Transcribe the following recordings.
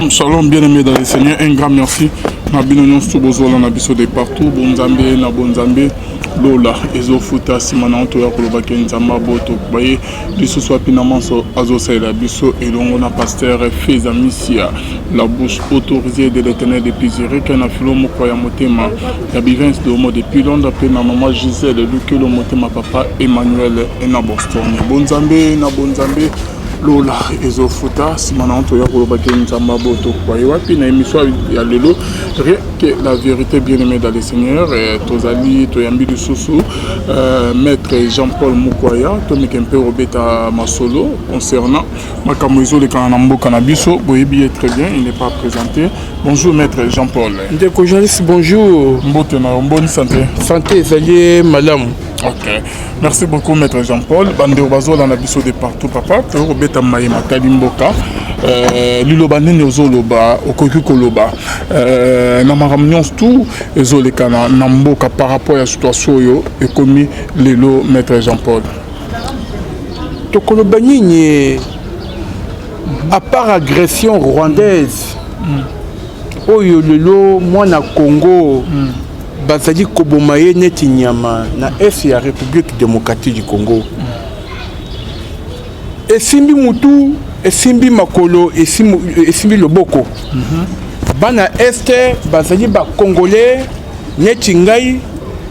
Shalom, bien-aimés dans le Seigneur, un grand merci. Nabino Sobozola Nabiso de partout, Bonzambe, Nabonzambe, Lola, Ezofuta, Simana, Antoya, Kolobake, Nzamba, Boto, Baye, Biso soit Pinamanso, Azosela, Biso, et l'on a pasteur Feza Missia, la bouche autorisée de l'éternel des plaisirs, qu'un affilo Mokoya Motema, la bivence de Homo depuis Londres, Pena Maman Gisèle, Luke, le Motema Papa, Emmanuel, et Naboston, Bonzambe, Nabonzambe. Lola Ezofuta, Simana Antoya Kolobake Nzamba Boto Kwaewa, puis na émission ya lelo, rien que la vérité bien-aimée dans le Seigneur, Tozali, Toyambi du Soussou, Maître Jean-Paul Mukwaya, Tommy Kempe Robeta Masolo, concernant Makamoizo le Kanambo Kanabiso, Boyebi est très bien, il n'est pas présenté. Bonjour Maître Jean-Paul. Ndeko journaliste, bonjour. Mbotena, bonne santé. Santé, Zalié, madame. Ok, merci beaucoup Maître Jean-Paul. Bandeo Bazo dans l'Abisso de partout, papa. Robeta Maïma Kalimboka. Liloba Nene Ozoloba, Okokiko Loba. Namaramnions tout, Ezolekana, Namboka par rapport à la situation et commis Lilo Maître Jean-Paul. Tokolobanini, à part agression rwandaise, Oyo Lilo, moi na Congo. Bazali Kobomaye neti nyama na est ya République démocratique du Congo. Esimbi mutu, esimbi makolo, esimbi loboko. Bana este bazali ba Congolais neti ngai,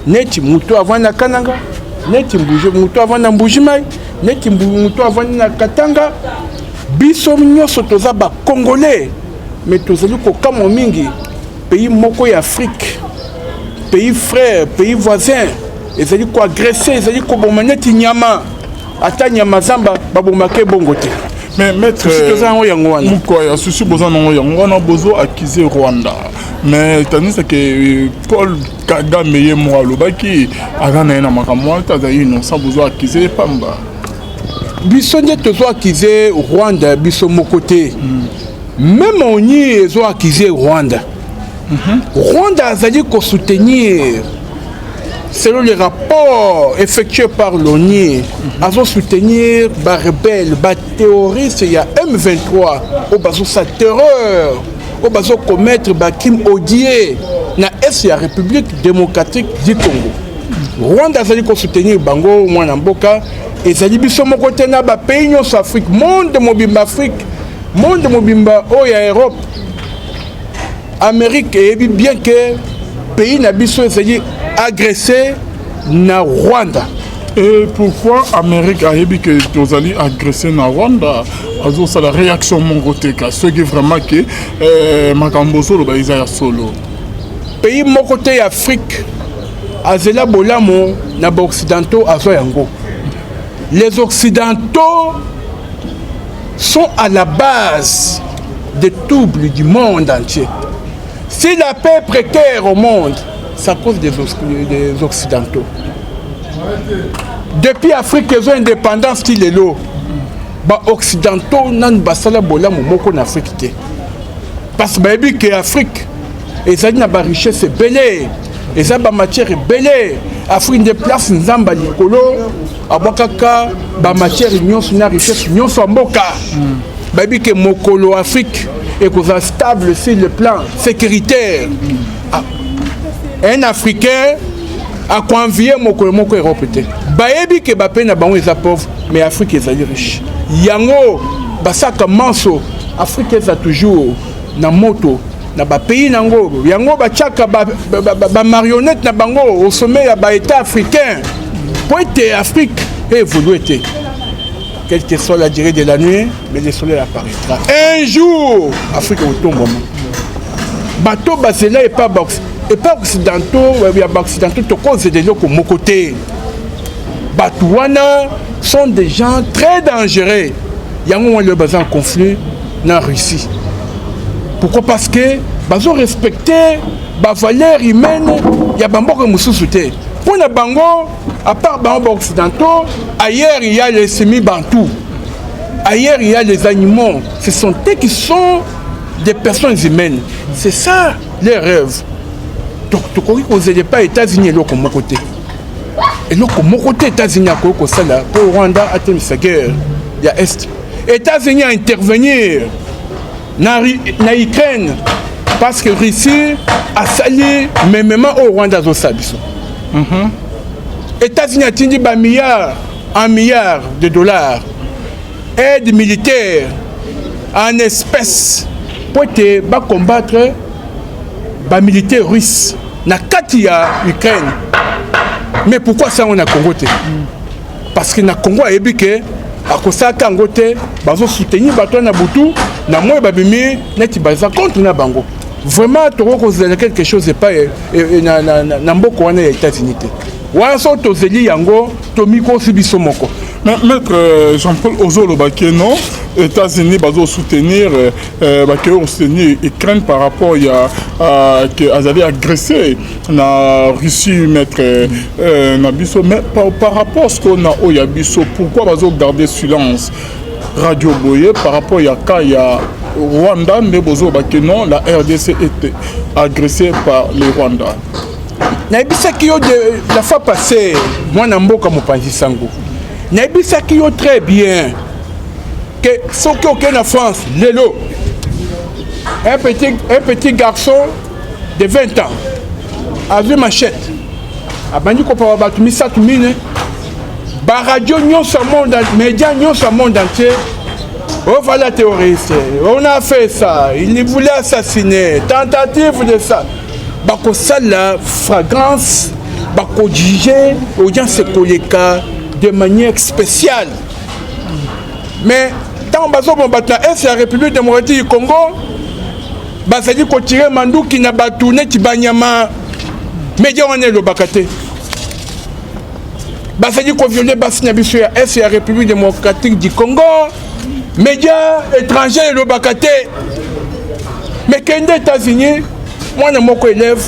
neti mutu avana kananga, neti mbuje mutu avana mbujimai, neti mutu avana katanga. Biso nyonso toza ba Congolais, mais tozali ko kamo mingi pays moko ya Afrique. Pays frères, pays voisins, ils allaient quoi agresser, ils allaient quoi bommanetti nyama, ata nyama zamba, babomake bongote. Mais maître, Mukwaya, souci besoin on a besoin d'acquiser Rwanda. Mais tandis que Paul Kagame et moi, le baki, agana na makamwa, tazayi non sans besoin d'acquiser Pamba. Bisonne tozo acquiser Rwanda, biso mokote. Même on y est acquiser Rwanda. Rwanda a dit qu'on soutenir, selon les rapports effectués par l'ONU, a soutenir les rebelles, les terroristes, il y a M23, au bazo sa terreur, au bazo commettre Bakim Odié, na est la République démocratique du Congo. Rwanda a dit qu'on soutenir Bango, Mwanamboka, et ça dit biso mon côté na ba pays non Afrique, monde mobimba Afrique, monde mobimba Oya Europe. Amérique et bien que le pays n'a pas agressé na Rwanda. Et pourquoi l'Amérique a dit que tu allais agresser na Rwanda? C'est la réaction de mon côté. Ce qui est vraiment que Makamboso est solo. Pays mon côté Afrique, Azela Bolamo, na Occidentaux, Azoyango. Les Occidentaux sont à la base des troubles du monde entier. Si la paix est précaire au monde, c'est à cause des Occidentaux. Depuis l'Afrique, ils ont indépendance qui est là. Les Occidentaux n'ont pas de l'Afrique. Parce que l'Afrique, ils ont une richesse belée, ils ont une matière belée. L'Afrique de place, ils ont une Nikolo, Abakaka, une matière, une richesse, une Samboka. Que Mokolo Afrique est stable sur le plan sécuritaire. Un Africain a convié Mokolo Moko Europe. Baebi que Bapé n'a pas été pauvre, mais l'Afrique est riche. Yango, Basaka Manso, Afrique est toujours na moto, na ba pays nango. Yango Bachaka ba marionnette na bango au sommet de l'État africain. Pour être Afrique évoluer. Quelle que soit la durée de la nuit, mais le soleil apparaîtra. Un jour, Afrique tombe. Bateau Basela et pas occidentaux, il y a occidentaux qui causent des gens comme mon côté. Batouana sont des gens très dangereux. Il y a un besoin de conflit dans la Russie. Pourquoi? Parce que ils ont respecté les valeurs humaines, il y a des gens qui sont soutenus. Pour les Bango, à part les occidentaux, ailleurs il y a les semi-bantous. Ailleurs il y a les animaux. Ce sont eux qui sont des personnes humaines. C'est ça les rêves. Donc, tu crois que vous n'êtes pas aux États-Unis et l'autre côté. Et l'autre côté, États-Unis pour Rwanda, à sa guerre, il y a Est. États-Unis à intervenir. na Ukraine parce que Russie a sali même au Rwanda azosala biso. États-Unis atindi ba milliards en milliards de dollars aide militaire en espèces pour te combattre ba militaires russes na kati ya Ukraine. Mais pourquoi ça on a Congo te? Parce que na Congo a ébiqué à kosaka ngote bazo soutenir bato na butu na moi babimi neti baza contre na bango. Vraiment toko kozela quelque chose et pas na mboko wana ya États-Unis te. Wana so tozeli yango tomiko sibiso moko. Maître Jean-Paul Ozolo Bakeno, États-Unis bazo soutenir Bakeno soutenir Ukraine par rapport à que Azali agressé na Russie maître Nabiso, mais par rapport à ce qu'on a au Yabiso, pourquoi bazo garder silence Radio Boye par rapport à Kaya Rwanda, mais bozo Bakeno la RDC était agressée par les Rwandais. Naibisaki yo de la fois passée, moi Namboka Mopanzi Sango. Naibisaki yo très bien que ce qui est en France, Lélo, un petit garçon de 20 ans, avait machette. Abandi ko pa batumi satumine. Ba radio nyon sa monde, médias nyon sa monde entier. Oh voilà terroriste. On a fait ça, il voulait assassiner, tentative de ça. Bako sala fragrance, bako juger audience koleka de manière spéciale. Mais tant bazo bon batna est la République démocratique du Congo, basali ko tirer manduki na batune tibanyama. Média on est le bakate. Basali ko violer basina biso ya est la République démocratique du Congo. Média étranger le bakate. Mais qu'en États-Unis moi, mon élève,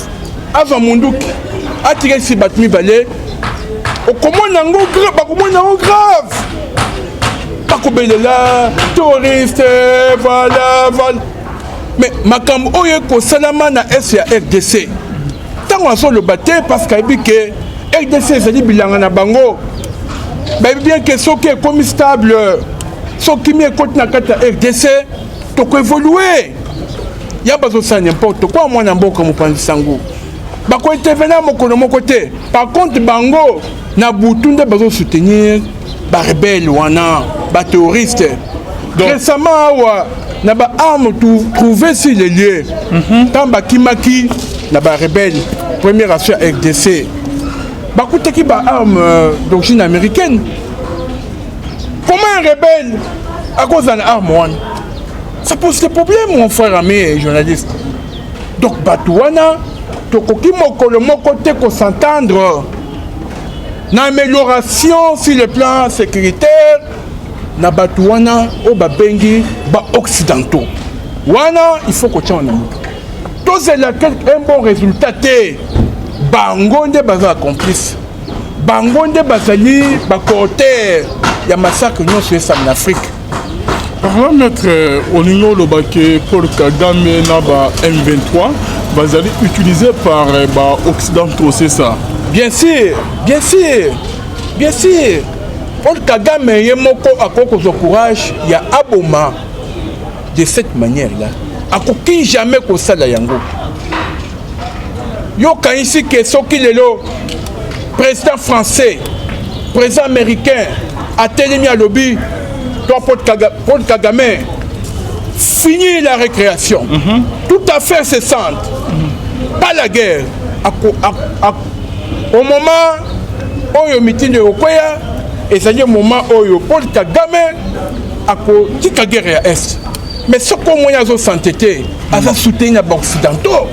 avant mon douk, a tiré si batmi balé. Comment on grave? Pas qu'on là, touriste, voilà. Mais ma cam oye ko salama na SRDC. Tant on soit le batté parce qu'il dit que RDC c'est bilanga na bango. Mais bien que ce qui est comme stable, ce qui m'est contre na kata RDC, to ko évoluer. Il y a pas de n'importe quoi, moi, je suis un sango. Bako intervenant mon côté. Par contre, bango, na boutunde bazo soutenir ba rebelle wana, ba terroriste. Récemment, na ba arme trouvé sur les lieux. Tant ba kimaki na ba rebelle, première affaire RDC. Bako teki ba arme d'origine américaine. Comment un rebelle à cause d'une arme wana? Ça pose des problèmes, mon frère ami et journaliste. Donc, Batouana, Tokoki Mokolo Mokote ko s'entendre. L'amélioration sur le plan sécuritaire, na Batouana, au Babengi, ba occidentaux. Wana, il faut qu'on tienne en amour. Tout c'est un bon résultat. Bangonde baza complice. Bangonde bazali, bakoter. Il y a massacre non sur en Afrique. Par mettre au niveau le baquet Paul Kagame na ba M23 bazali utilisé par occidentaux, c'est ça? Bien sûr. Paul Kagame yemoko akoko zo courage ya aboma de cette manière là. Akoki jamais ko sala yango. Yo ka ici que soki lelo président français, président américain a télé à lobby. Toi, Paul Kagame, finit la récréation. Tout à fait cessante. Pas la guerre. Au moment où il y a meeting de Okoya, et c'est le moment où Paul Kagame a dit la guerre à l'Est. Mais ce qu'on a s'entêté, il a soutenu les Occidentaux.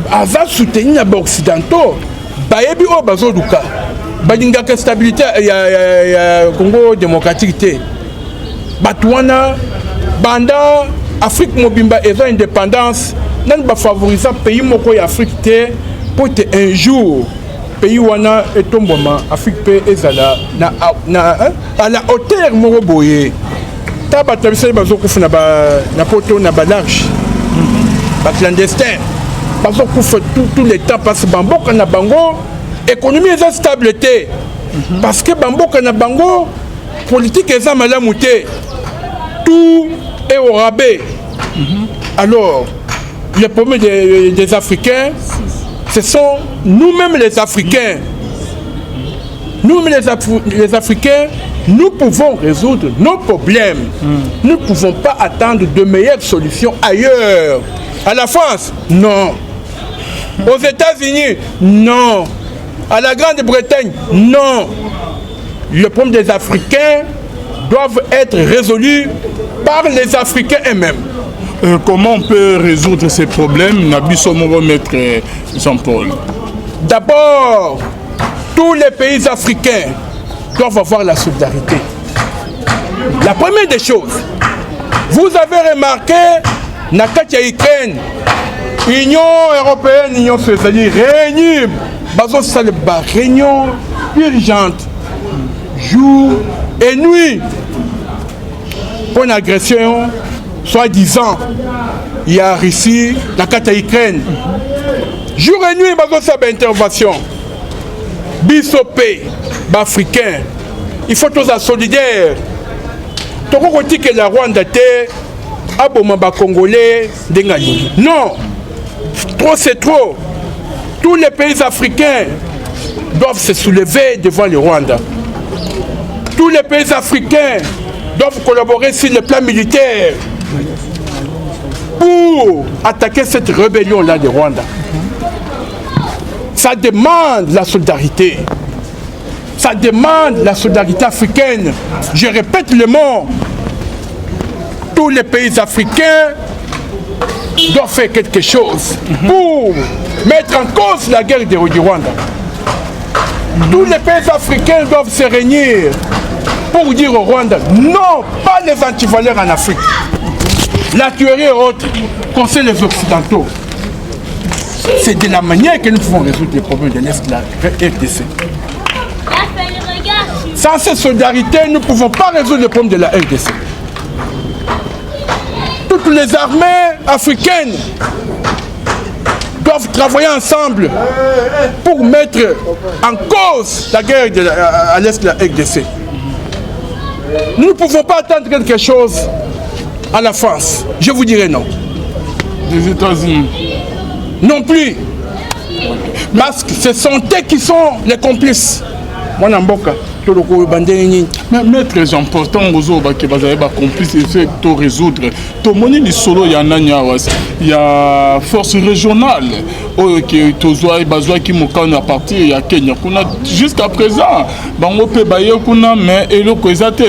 Il a soutenu les Occidentaux. Il y a Badingaka stabilité ya Congo démocratique. Batouana banda Afrique mobimba et indépendance nan ba favoriser pays moko ya Afrique te pour te un jour pays wana etomboma Afrique pe ezala na à la hauteur moko boye. Ta batabisa bazo kufuna na poto na ba large. Ba clandestin. Bazo kufa tout les temps parce que bamboka na bango économie est stable parce que Bamboka na bango politique est malamu tout et au rabais. Alors, les problèmes des Africains, ce sont nous-mêmes les Africains. Nous-mêmes les Africains, nous pouvons résoudre nos problèmes. Nous ne pouvons pas attendre de meilleures solutions ailleurs. À la France, non. Aux États-Unis, non. À la Grande-Bretagne, non. Le problème des Africains doivent être résolus par les Africains eux-mêmes. Comment on peut résoudre ces problèmes, Nabiso Moro, maître Jean-Paul? D'abord, tous les pays africains doivent avoir la solidarité. La première des choses, vous avez remarqué, Nakatia Ukraine, Union européenne, Union socialiste, réunis, réunion urgente, jour et nuit, pour une agression, soi-disant, il y a Russie, Nakatia Ukraine. Jour et nuit, il y a une intervention. Bissopé, africain, il faut tous être solidaires. Tu peux que la Rwanda est abomaba congolais d'Engali. Non, trop c'est trop. Tous les pays africains doivent se soulever devant le Rwanda. Tous les pays africains doivent collaborer sur le plan militaire pour attaquer cette rébellion-là du Rwanda. Ça demande la solidarité. Ça demande la solidarité africaine. Je répète le mot. Tous les pays africains doivent faire quelque chose pour mettre en cause la guerre du Rwanda. Tous les pays africains doivent se réunir pour dire au Rwanda, non, pas les antivaleurs en Afrique. La tuerie et autres, conseil les Occidentaux. C'est de la manière que nous pouvons résoudre les problèmes de l'Est de la RDC. Sans cette solidarité, nous ne pouvons pas résoudre les problèmes de la RDC. Toutes les armées africaines doivent travailler ensemble pour mettre en cause la guerre à l'Est de la RDC. Nous ne pouvons pas attendre quelque chose à la France. Je vous dirai non. Les États-Unis. Non plus. Parce que ce sont eux qui sont les complices. Moi, Namboka. Mais maître Jean-Paul, tant que vous avez complice, il faut tout résoudre. Tout le monde est solo, il y a force régionale qui est parti, il y a Kenya. Jusqu'à présent,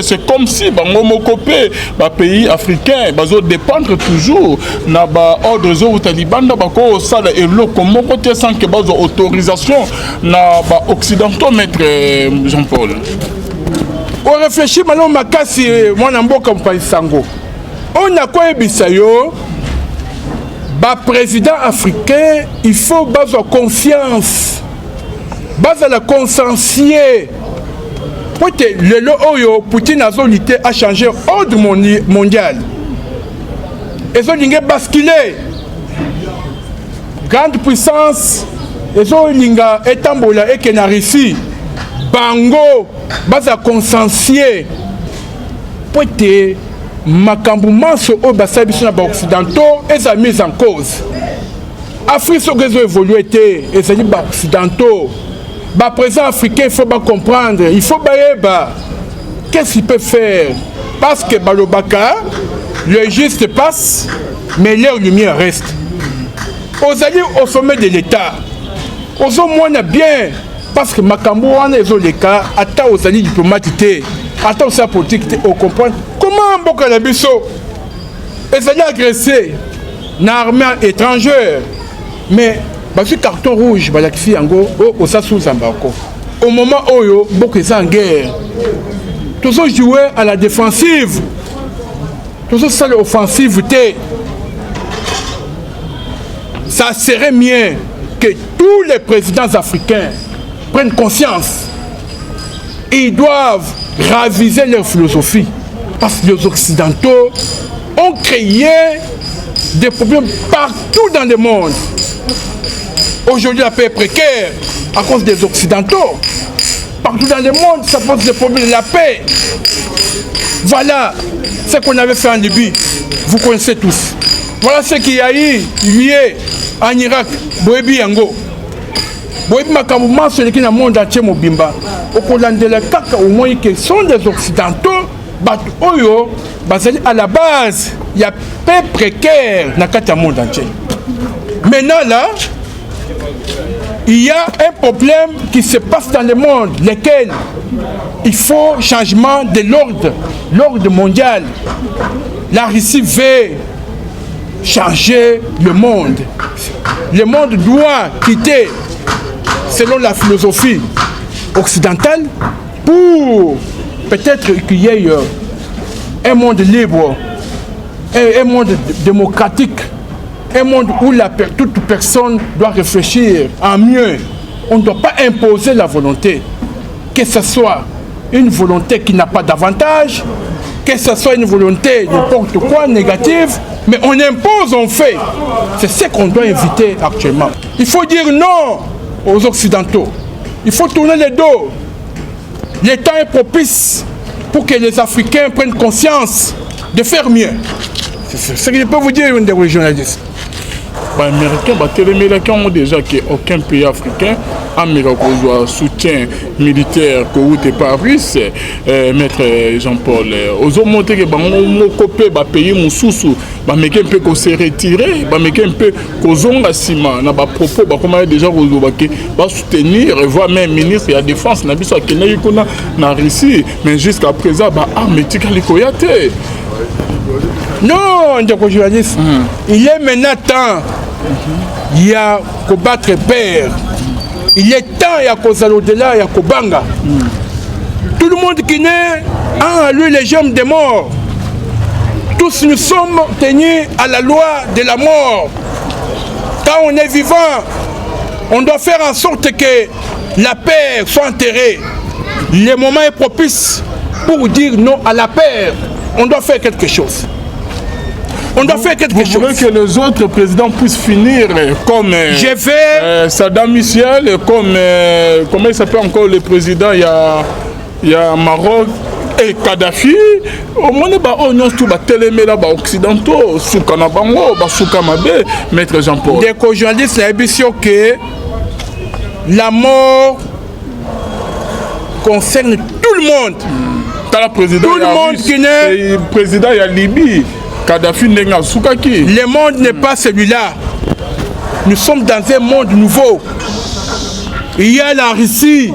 c'est comme si les pays africains dépendent toujours de l'ordre des talibans sans que autorisation occidentaux, maître Jean-Paul. On réfléchit maintenant makasi mwana mboka mpaisango. On a quoi bisayo? Ba président africain, il faut base confiance. Base la consensier. Peut-être le oyo Poutine a solité à changer ordre mondial. Ils ont lingué basculer. Grande puissance, ils ont lingué étambola et Kenarisi. Bango, baza consensier. Peut-être makambouma sur eux basabiso na occidentaux et sa mise en cause. Afrique sur les évolué et ça dit occidentaux. Ba présent africain il faut pas comprendre, il faut baéba. Qu'est-ce qu'il peut faire? Parce que balobaka le juste passe mais leur lumière reste. Aux alliés au sommet de l'État. Aux au moins bien. Parce que Makambo wana ezo les cas, attends aux alliés diplomatiques, attends sa politique, on comprend comment Mboka la biso les alliés agressés dans l'armée étrangère, mais parce que carton rouge, balakisi yango au sassou zambako. Au moment où Mboka est en guerre, tous ceux jouer à la défensive, tous ceux à l'offensive, ça serait mieux que tous les présidents africains prennent conscience. Ils doivent raviser leur philosophie. Parce que les Occidentaux ont créé des problèmes partout dans le monde. Aujourd'hui, la paix est précaire à cause des Occidentaux. Partout dans le monde, ça pose des problèmes de la paix. Voilà ce qu'on avait fait en Libye. Vous connaissez tous. Voilà ce qu'il y a eu lié en Irak. Boebi Yango. Boebi Makamouman, ce qui est dans le monde entier, Mobimba. Au Colandela Kaka, au moins, qui sont des Occidentaux, Oyo, à la base, il y a peu précaire dans le monde entier. Maintenant, là, il y a un problème qui se passe dans le monde, lequel il faut changement de l'ordre mondial. La Russie veut changer le monde. Le monde doit quitter, selon la philosophie occidentale, pour peut-être qu'il y ait un monde libre, un monde démocratique, un monde où toute personne doit réfléchir en mieux. On ne doit pas imposer la volonté, que ce soit une volonté qui n'a pas d'avantage, que ce soit une volonté n'importe quoi, négative, mais on impose, on fait. C'est ce qu'on doit éviter actuellement. Il faut dire non aux Occidentaux. Il faut tourner le dos. Le temps est propice pour que les Africains prennent conscience de faire mieux. C'est ce que je peux vous dire, une des journalistes. Les Américains ont déjà qu'aucun pays africain a un soutien militaire que vous n'êtes pas russe, Maître Jean-Paul. Aux hommes montré que les pays Moussoussou, mais un peu qu'on s'est retiré, mais un peu qu'on zonga sima, na ba propos, comment déjà va soutenir, voire même ministre de la défense, n'a pas na Russie, mais jusqu'à présent, armes éthiques. Non, journaliste, il est maintenant temps. Il y a qu'à battre père. Il est temps, il y a qu'aux au-delà, il y a qu'au banga. Tout le monde qui naît a lui les gemmes des morts. Tous nous sommes tenus à la loi de la mort. Quand on est vivant, on doit faire en sorte que la paix soit enterrée. Le moment est propice pour dire non à la paix. On doit faire quelque chose. On doit faire quelque chose. Vous voulez que les autres présidents puissent finir comme Saddam Hussein, comme comment il s'appelle encore le président, il y a Maroc et Kadhafi. Au moins, on a tous les occidentaux, Soukana Bango, Soukamabe, Maître Jean-Paul. Des journalistes ont dit que la mort concerne tout le monde. Tout le monde qui naît. Le président de la Libye. Le monde n'est pas celui-là. Nous sommes dans un monde nouveau. Il y a la Russie.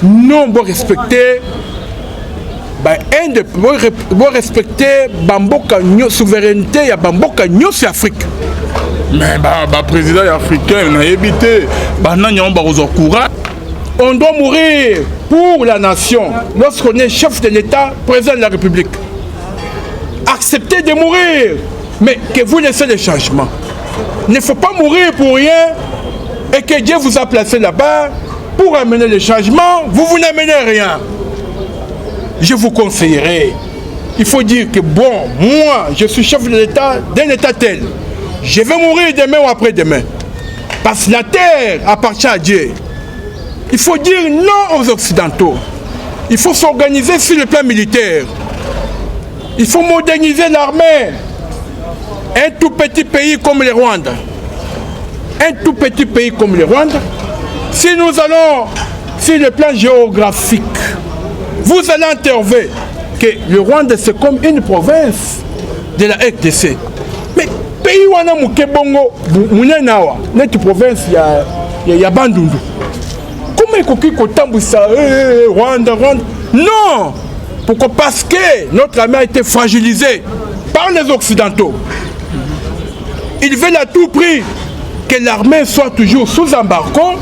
Non, vous respectez. Vous respectez la souveraineté de Bamboka Nyos Afrique. Mais le président africain n'a évité. On doit mourir pour la nation. Lorsqu'on est chef de l'État, président de la République. Acceptez de mourir, mais que vous laissez les changements. Il ne faut pas mourir pour rien et que Dieu vous a placé là-bas pour amener les changements. Vous n'amenez rien. Je vous conseillerais. Il faut dire que bon, moi, je suis chef de l'État, d'un État tel. Je vais mourir demain ou après-demain. Parce que la terre appartient à Dieu. Il faut dire non aux Occidentaux. Il faut s'organiser sur le plan militaire. Il faut moderniser l'armée. Un tout petit pays comme le Rwanda. Un tout petit pays comme le Rwanda. Si nous allons sur le plan géographique, vous allez intervenir que le Rwanda c'est comme une province de la RDC. Mais pays où on a Mukebongo, Munenawa, notre province, il y a Bandundu. Comment il Rwanda. Non! Pourquoi? Parce que notre armée a été fragilisée par les Occidentaux. Ils veulent à tout prix que l'armée soit toujours sous embargo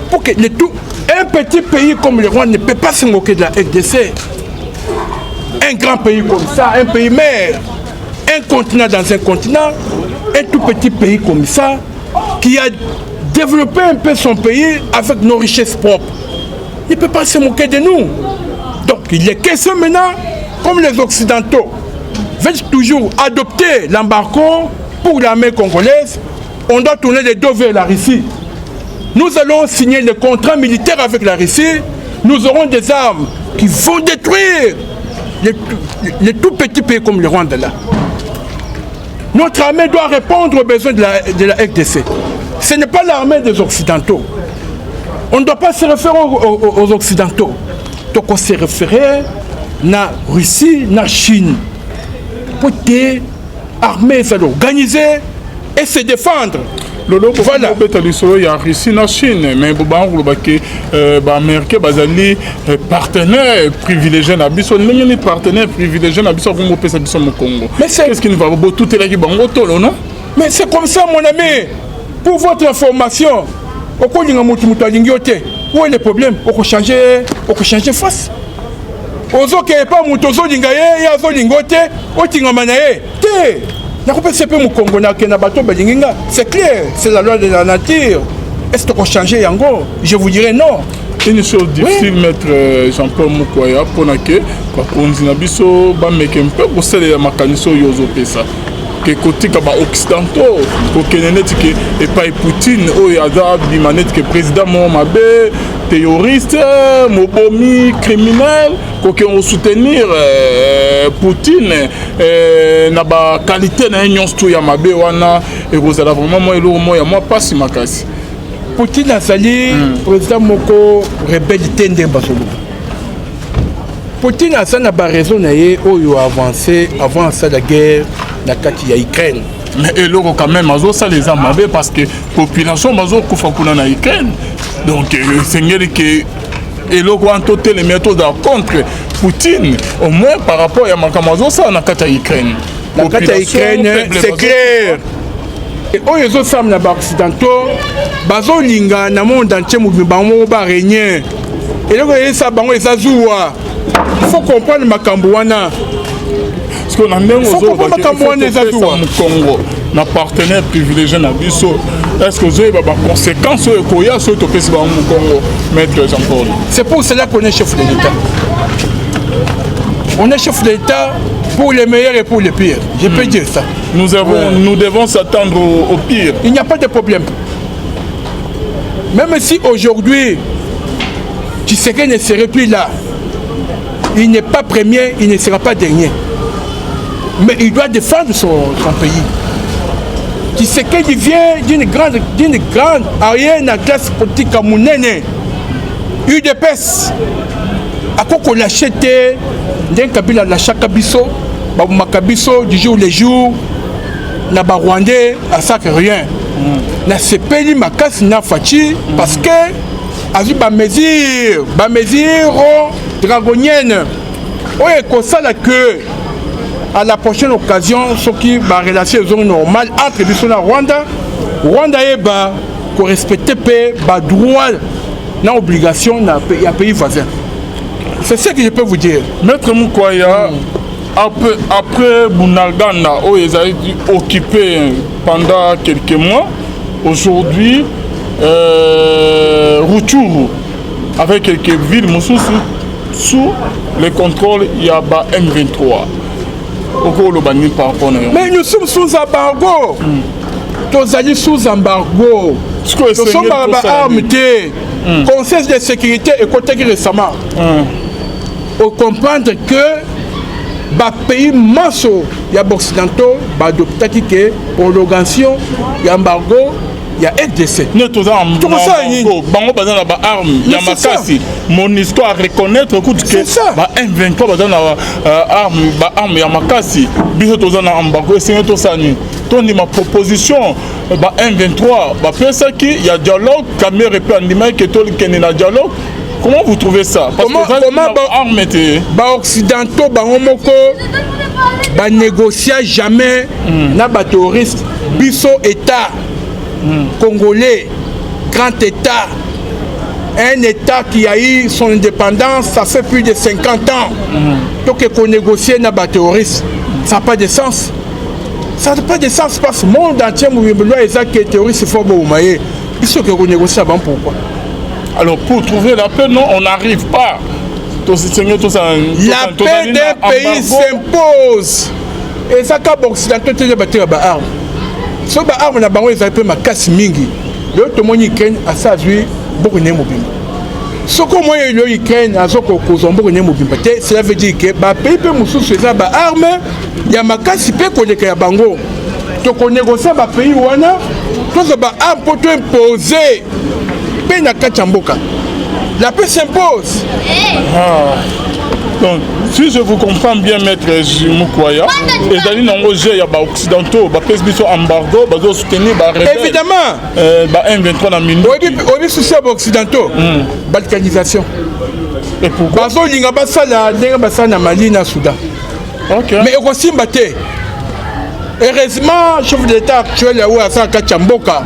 pour que un petit pays comme le Rwanda ne peut pas se moquer de la RDC. Un grand pays comme ça, un pays mère, un continent dans un continent, un tout petit pays comme ça, qui a développé un peu son pays avec nos richesses propres. Il ne peut pas se moquer de nous. Donc il est question maintenant, comme les Occidentaux veulent toujours adopter l'embargo pour l'armée congolaise, on doit tourner les dos vers la Russie. Nous allons signer le contrat militaire avec la Russie nous aurons des armes qui vont détruire les tout petits pays comme le Rwanda là. Notre armée doit répondre aux besoins de la RDC. Ce n'est pas l'armée des Occidentaux. On ne doit pas se référer aux Occidentaux. Donc on se référer à la Russie, à la Chine. Pour que l'armée s'organiser et se défendre. Voilà. Il y a Russie et Chine, mais les Américains sont partenaires privilégiés dans le partenaires privilégiés dans le Congo. Qu'est-ce qui nous va tout non? Mais c'est comme ça, mon ami. Pour votre information, où est le problème? On peut changer face. Aux autres, pas Moutozo Lingaye, il y a Zolingote, au Tingamanaye. C'est clair, c'est la loi de la nature. Est-ce qu'on peut changer Yango? Je vous dirais non. Une chose difficile, oui. Maître Jean-Paul Mukwaya, pour que Konzinabiso, Bamekempe, pour celle de Makaniso Yozo Pesa. Que côté occidentaux, et pas Poutine, il y a des manettes que président Mohamed, terroriste, Mobomi, criminel, qu'on va soutenir Poutine, na ba qualité na union sto ya mabe wana et vous allez vraiment moi pas si makasi. Poutine a sali président moko rebelle tende basolo. Poutine a ça na ba raison na ye oyo avancé avant ça la guerre na kati ya Ukraine. Mais et là quand même azo ça les amabe parce que population bazo kufa kuna na Ukraine. Donc c'est que et là quand on les méthodes contre Poutine au moins par rapport à Makamazo ça na kati ya Ukraine. La kati ya Ukraine c'est clair. Et oyo zo sam na ba occidentaux bazo linga na monde entier mouvement bango ba régner. Et là quand ça bango ça zoua. Il faut comprendre makambo wana. Parce qu'on a même aux Congo, nos partenaires privilégiés na biso. Est-ce que vous avez des conséquences sur le Congo, Maître Jean-Paul? C'est pour cela qu'on est chef de l'État. On est chef de l'État pour les meilleurs et pour les pires. Je peux dire ça. Nous devons s'attendre au pire. Il n'y a pas de problème. Même si aujourd'hui, Tshisekedi ne serait plus là, il n'est pas premier, il ne sera pas dernier. Mais il doit défendre son pays. Tshisekedi vient d'une grande arrière de la classe politique à Mounene. UDPS. À quoi qu'on l'achète, d'un Kabila l'achat Kabiso, Makabiso, du jour les jours, n'a pas Rwandais, à ça que rien. N'a ce pays Makas n'a fachi parce que, à vu mesure dragonienne. Oui, comme ça la queue. À la prochaine occasion, ce qui va relation normale entre les Rwanda, Rwanda est pour respecter les droits, les obligations des pays voisins. C'est ce que je peux vous dire. Maître Mukwaya, après Bunagana, où ils ont été occupés pendant quelques mois, aujourd'hui, Rutshuru, avec quelques villes sous le contrôle, il y a M23. Mais nous sommes sous embargo. Nous allons sous embargo. Nous sommes armés. Conseil de sécurité et côté récemment. Pour comprendre que les pays massaux, il y a occidentaux, il y a prolongation, il y a embargo. Il y a RDC. Mon histoire reconnaître que M23 arme ya makasi biso tozana embargo et tout ça ni toni ma proposition M23 pensa ki il y a dialogue caméra et animé que tout le na dialogue. Comment vous trouvez ça? Parce que arme occidentaux moko ba négocier jamais na ba terroriste biso état congolais, grand État, un État qui a eu son indépendance, ça fait plus de 50 ans. Donc qu'on négocie avec les terroristes, ça n'a pas de sens. Ça n'a pas de sens parce que le monde entier, les terroristes, il faut il faut qu'on négocie avant pourquoi. Alors pour trouver la paix, non, on n'arrive pas. La paix d'un pays s'impose. Et ça, quand l'Occidentaux te battu à l'arme. Si les armes sont ma casse mingi, l'autre monde Ukraine a ça joué beaucoup de mobile. Ce que moi et l'Ukraine a cela veut dire que les pays peuvent nous des armes, il y a ma casse pour les Bango. Donc on négocie les pays où on a tous les armes pour imposer. La paix s'impose. Donc, si je vous comprends bien, maître Moukwaya, les alliés il y a des occidentaux, des embargo, des soutenir, évidemment, M23 dans minute. Oui, souci occidentaux, balkanisation. Et pourquoi? Parce qu'il y a des Mali et Soudan. Mais aussi, heureusement, le chef de l'État actuel, Kachamboka,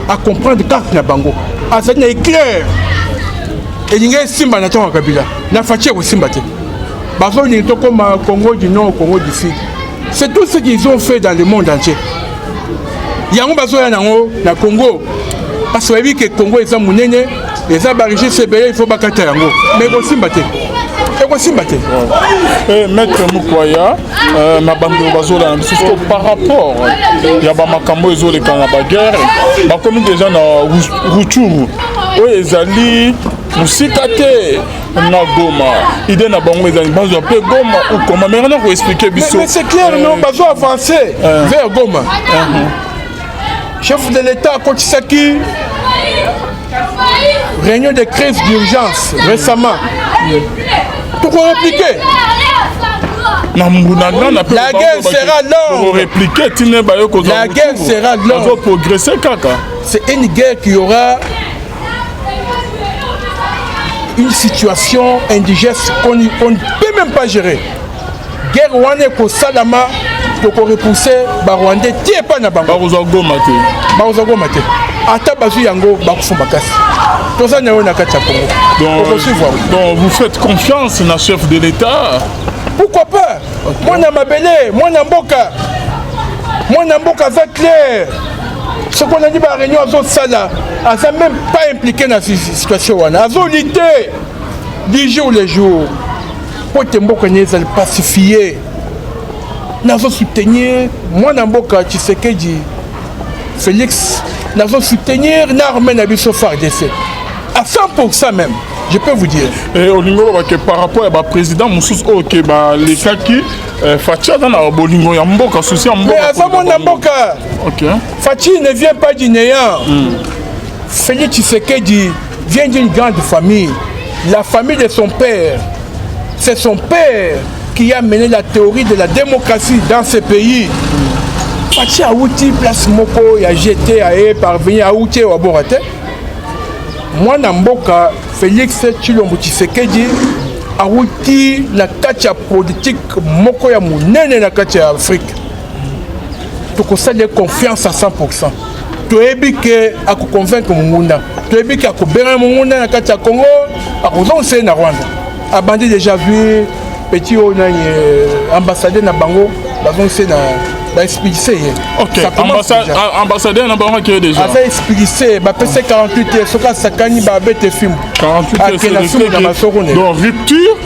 a comprendre carte na bango. A clair. Et il y a Simba na Kabila. Na fatia ko Simba te. Bazo ni to comme Congo du Nord, Congo du Sud. C'est tout ce qu'ils ont fait dans le monde entier. Yango bazo ya nango na Congo. Parce que que Congo est munene, les abarigés c'est belé, il faut bakata yango. Mais ko Simba te. Maître Moukwaya, na bando bazo la par rapport il y a ba makambo ezo le kana ba guerre, ba comme déjà na Rutshuru. Oui, ezali musikate na Goma. Idée na bango ezali bazo peu Goma ou comment mais on expliquer biso. Mais c'est clair non, bazo avancer vers Goma. Chef de l'État Kotisaki, réunion de crise d'urgence récemment. Pour répliquer. La guerre sera longue. La guerre sera longue. C'est une guerre qui aura une situation indigeste qu'on ne peut même pas gérer. Guerre rwandais pour Salama, pour repousser les Rwandais, qui n'est pas na bango. Ata bazu yango bakufumakasi. Toza na na kati ya Congo. Donc vous faites confiance na chef de l'État. Pourquoi pas? Moi na mabele, moi na mboka ça clair. Ce qu'on a dit par réunion azo sala, ça même pas impliqué dans cette situation wana. Azo lité 10 jours les jours. Pour te mboka nyeza pacifier. Nazo soutenir moi na mboka Tshisekedi Félix. Nous allons soutenir l'armée Nabiso FARDC. À 100% même, je peux vous dire. Et au niveau par rapport au président Moussous, les cas qui Fatia dans la Bolingo, il y a un peu de souci. Mais à ça, Fatia ne vient pas du néant. Félix Tshisekedi vient d'une grande famille. La famille de son père. C'est son père qui a mené la théorie de la démocratie dans ce pays. Fachi a outi place moko ya jeté à parvenir à outi au Borate. Moi Namboka Félix Tshilombo Tshisekedi a outi la katia politique moko ya munene na katia Afrique. Donc ça a confiance à 100%. Tu es que à convaincre Mungunda. Tu es que à convaincre Mungunda na katia Congo, à cause na Rwanda. Abandé déjà vu petit ambassadeur na Bango, bazon c'est na ok, ambassadeur n'a pas déjà. Avec explicité, c'est 48 heures, ce que Sakani va bête film. 48 heures, donc rupture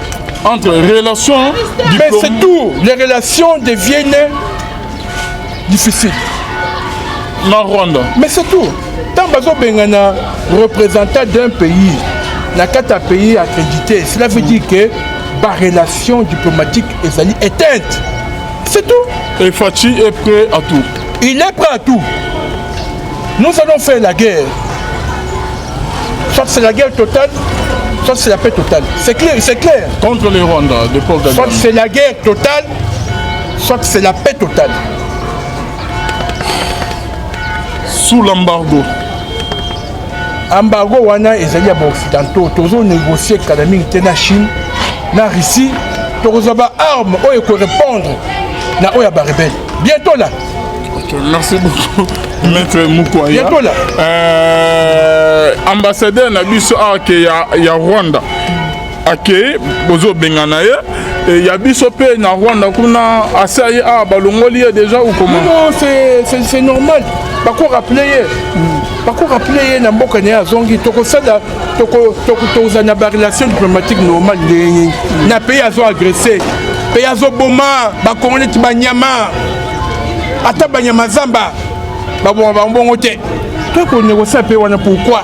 entre relations. Mais c'est tout, les relations deviennent difficiles. Na Rwanda. Mais c'est tout. Tant que Bengana représentant d'un pays, n'a qu'à un pays accrédité, cela veut dire que la relation diplomatique est éteinte. C'est tout. Et Fachi est prêt à tout. Il est prêt à tout. Nous allons faire la guerre. Soit c'est la guerre totale, soit c'est la paix totale. C'est clair, c'est clair. Contre les Rwandais, de Paul Kagame. Soit c'est la guerre totale, soit c'est la paix totale. Sous l'embargo. Embargo wana ezali ya occidentaux. Tozo négocier économique na Chine, na Russie, tozo ba armes oyo ko répondre. Na oya ba rebelle. Bientôt là. Okay, merci beaucoup, Maître Moukwaya. Bientôt là. Ambassadeur na biso ya Rwanda. Ake bozo bengana ye et ya biso pe na Rwanda kuna asaye balongoli déjà ou comment? Non, c'est normal. Pas qu'on rappeler. Pas qu'on rappeler na mboka ne azongi toko sada toko na ba relation diplomatique normale na pays azo agressé. Pays azo boma ba kongole ti banyama. Ata banyama zamba. Ba bon te. Toi qu'on négocie pe wana pourquoi?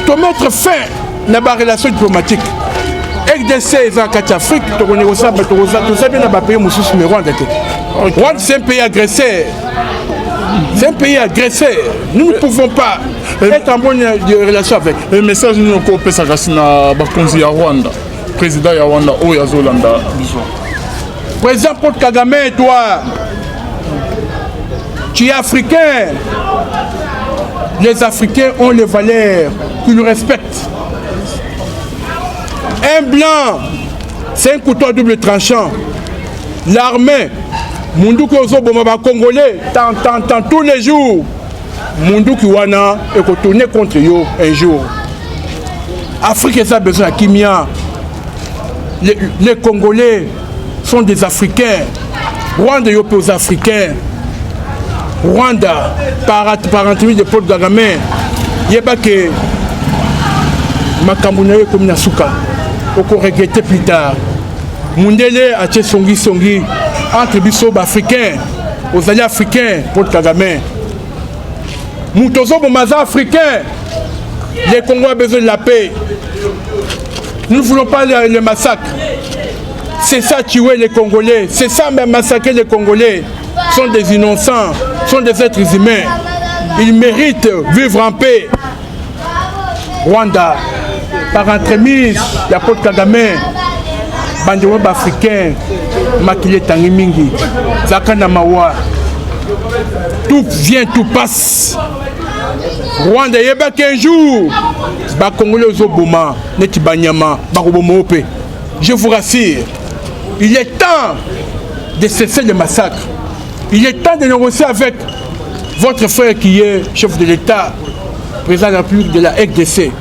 to mettre fin na ba relation diplomatique RDC eza kati Afrique to négocier to ça bien na ba pays mususu mais Rwanda te Rwanda c'est un pays agressé. C'est un pays agressé. Nous ne pouvons pas être en bonne relation avec. Le message nous encore pesa kasina bakonzi ya Rwanda. Président ya Rwanda Oya Zolanda biso. Président Paul Kagame, toi, tu es africain. Les Africains ont les valeurs qu'ils respectent. Un blanc, c'est un couteau à double tranchant. L'armée, Munduki Ozoboma Congolais, tant tous les jours. Munduki Wana est retourné contre eux un jour. Afrique a besoin de Kimia. Les Congolais sont des Africains. Rwanda est aux Africains. Rwanda, par entretien de Paul Kagame, il n'y a pas que Makambunaye comme Nasuka. On peut regretter plus tard. Mundele a été songi entre les Africains, aux alliés africains, Paul Kagame. Moutozo Bomaza africain. Les Congolais ont besoin de la paix. Nous ne voulons pas le massacre. C'est ça tuer les Congolais. C'est ça même massacrer les Congolais. Ce sont des innocents, sont des êtres humains. Ils méritent de vivre en paix. Rwanda, par entremise, il y a Paul Kagame, Bandewab africain, Makile Tangimingi, Zakana Mawa. Tout vient, tout passe. Rwanda, il y a qu'un jour, Congolais Zoboma, Netibanyama, Barobomope. Je vous rassure, il est temps de cesser le massacre. Il est temps de négocier avec votre frère qui est chef de l'État, président de la République de la RDC.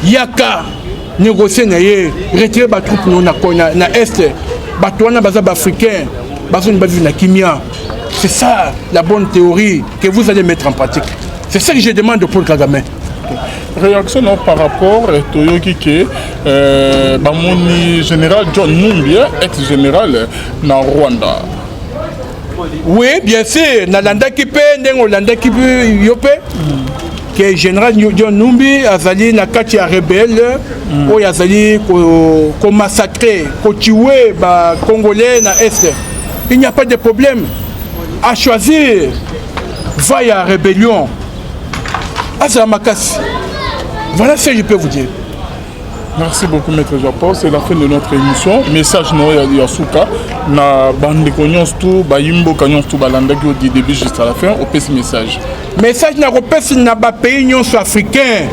Il y a qu'à négocier, retirer les troupes dans l'Est, les Africains, les Kimia. C'est ça la bonne théorie que vous allez mettre en pratique. C'est ça que je demande pour Kagame. Réaction par rapport à Toyoki qui est général John Numbi, ex-général na Rwanda. Oui, bien sûr. Nalanda qui peut, Nolanda qui peut, Yope, qui est général John Numbi, Azali Nakati a rebelle, où Azali ko massacré, ko tué les Congolais na Est. Il n'y a pas de problème. À choisir, va à la rébellion. Azamakas. Voilà ce que je peux vous dire. Merci beaucoup, Maître Japon. C'est la fin de notre émission. Message Noé Yasuka. Na bande konyons tout, bayimbo konyons tout, balandaki au début jusqu'à la fin. Au petit message. Message na repès na ba pays nyons africains.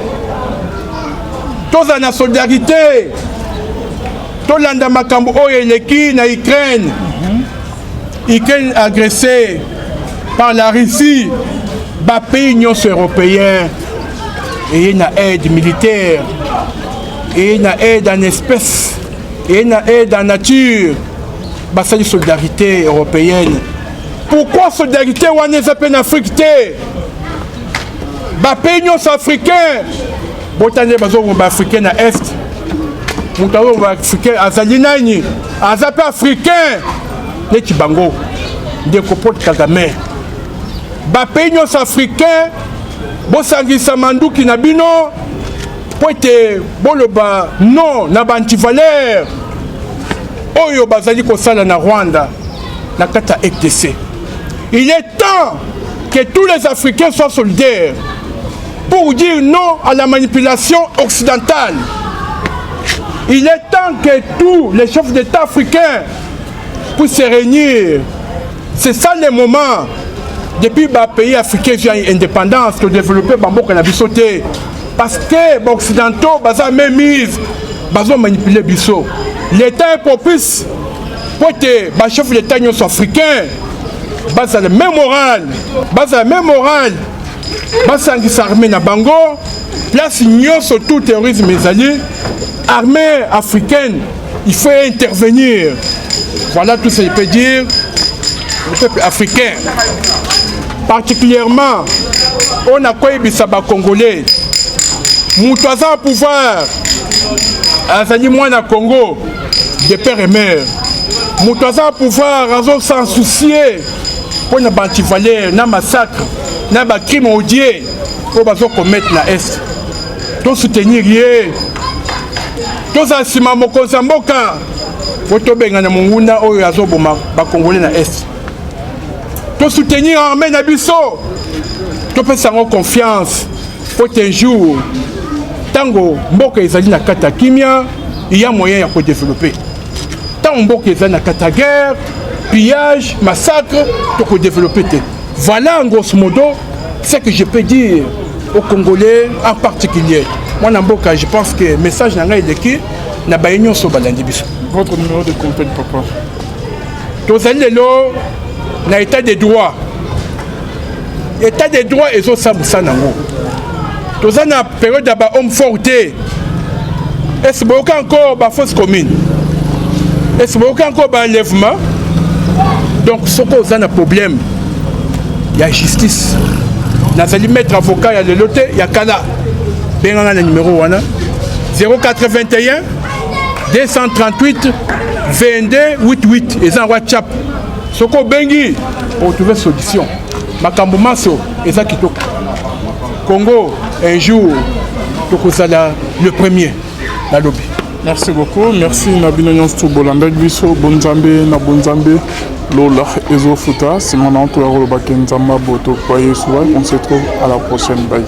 Tous en solidarité. Tous landa makambo oyeleki na Ukraine. Ukraine agressée par la Russie. Ba pays nyons européens. Et il y a une aide militaire. Et il y a une aide en espèces, et il y a une aide en nature. C'est une solidarité européenne. Pourquoi solidarité ou en Afrique? Les pays africains, les africains à l'Est, les africains à Zalinani, les africains, les Tibango, les Kopot Kagame. Les pays africains, les Samandou qui n'abino. Poete boloba non na bantivaleur oyo bazali kosala na Rwanda na kata RDC. Il est temps que tous les Africains soient solidaires pour dire non à la manipulation occidentale. Il est temps que tous les chefs d'État africains puissent se réunir. C'est ça le moment. Depuis que les pays africains ont indépendance, de développer Bamboka na bisoté. Parce que les Occidentaux ont même mis, ils ont manipulé Bissot. L'État est propice pour que les chefs d'État africains aient la même morale, ils armée na Bango, place sur tout terrorisme, mes alliés, armée africaine, il faut intervenir. Voilà tout ce que je peux dire. Le peuple africain, particulièrement, on a quoi les Congolais. Moutouaza au pouvoir, Azali Mouana Congo, de père et mère. Moutouaza au pouvoir, raison sans soucier, pour ne pas valeur, na massacre, na crime odié, pour commettre la Est. soutenir ye toza nsima mokonzi ya mboka po tobengana monguna oyo azoboma bakongole na est tosoutenir armée na biso topesa yango confiance po te jour ntango mboka ezali na kati ya kimia iya moyen ya kodévelopper ntango mboka ezali na kati ya guerre pillage massacre tokodévelopper te. Voilà en grosso modo ce que je peux dire aux Congolais en particulier. Moi, je pense que le message n'est pas qui n'a pas union sur Balandi Biso. Votre numéro de contact, papa? Tous les lots, na état de droit. État de droit, ils ont ça, nango. Tous les période d'abord homme forté. Est-ce qu'il y a encore une fausse commune? Est-ce qu'il y a encore un enlèvement? Donc, ce qu'on a un problème. Il y a justice. Nazali mettre avocat, il y a le loté, il y a Kala. Ben on a le numéro 081 238 22 88. Et ça WhatsApp. Soko bengi pour trouver solution. Makambo maso et ça qui toque. Congo un jour tokozala le premier la lobby. Merci beaucoup. Merci Nabino Nyonsto Bolanda Biso Bonzambe na Bonzambe Lola Ezofuta. C'est mon entourage au Bakenzamba Boto Kwaye Souai. On se retrouve à la prochaine. Bye.